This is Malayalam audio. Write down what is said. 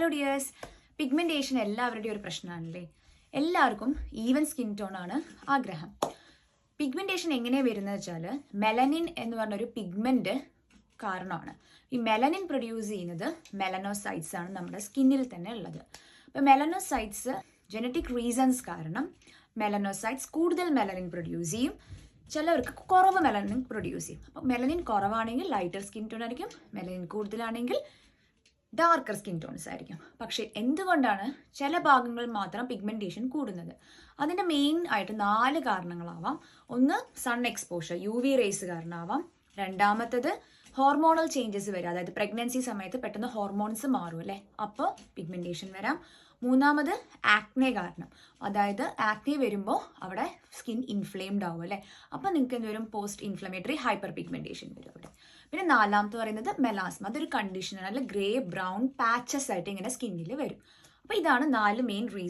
ഹലോ ഡിയേഴ്സ്, പിഗ്മെന്റേഷൻ എല്ലാവരുടെയും ഒരു പ്രശ്നമാണല്ലേ. എല്ലാവർക്കും ഈവൻ സ്കിൻ ടോൺ ആണ് ആഗ്രഹം. പിഗ്മെന്റേഷൻ എങ്ങനെയാണ് വരുന്നത് വെച്ചാൽ മെലനിൻ എന്ന് പറഞ്ഞൊരു പിഗ്മെന്റ് കാരണമാണ്. ഈ മെലനിൻ പ്രൊഡ്യൂസ് ചെയ്യുന്നത് മെലനോസൈറ്റ്സ് ആണ് നമ്മുടെ സ്കിന്നിൽ തന്നെ ഉള്ളത്. അപ്പോൾ മെലനോസൈറ്റ്സ് ജനറ്റിക് റീസൺസ് കാരണം മെലനോസൈറ്റ്സ് കൂടുതൽ മെലനിൻ പ്രൊഡ്യൂസ് ചെയ്യും, ചിലവർക്ക് കുറവ് മെലനിൻ പ്രൊഡ്യൂസ് ചെയ്യും. അപ്പോൾ മെലനിൻ കുറവാണെങ്കിൽ ലൈറ്റർ സ്കിൻ ടോൺ ആയിരിക്കും, മെലനിൻ കൂടുതലാണെങ്കിൽ ഡാർക്കർ സ്കിൻ ടോൺസ് ആയിരിക്കും. പക്ഷേ എന്തുകൊണ്ടാണ് ചില ഭാഗങ്ങളിൽ മാത്രം പിഗ്മെന്റേഷൻ കൂടുന്നത്? അതിൻ്റെ മെയിൻ ആയിട്ട് 4 കാരണങ്ങളാവാം. ഒന്ന് സൺ എക്സ്പോഷർ, UV റേസ് കാരണമാവാം. രണ്ടാമത്തത് ഹോർമോണൽ ചേഞ്ചസ് വരാം, അതായത് പ്രഗ്നൻസി സമയത്ത് പെട്ടെന്ന് ഹോർമോൺസ് മാറും അല്ലേ, അപ്പോൾ പിഗ്മെന്റേഷൻ വരാം. മൂന്നാമത് ആക്നെ കാരണം, അതായത് ആക്നെ വരുമ്പോൾ അവിടെ സ്കിൻ ഇൻഫ്ലെയിംഡ് ആവും അല്ലേ, അപ്പോൾ നിങ്ങൾക്ക് എന്ത് വരും? പോസ്റ്റ് ഇൻഫ്ലമേറ്ററി ഹൈപ്പർ പിഗ്മെന്റേഷൻ വരും അവിടെ. പിന്നെ നാലാമത്തെ പറയുന്നത് മെലാസ്മ, അതൊരു കണ്ടീഷനാണ്, അല്ല ഗ്രേ ബ്രൗൺ പാച്ചസ് ആയിട്ട് ഇങ്ങനെ സ്കിന്നിൽ വരും. അപ്പോൾ ഇതാണ് 4 മെയിൻ റീസൺ.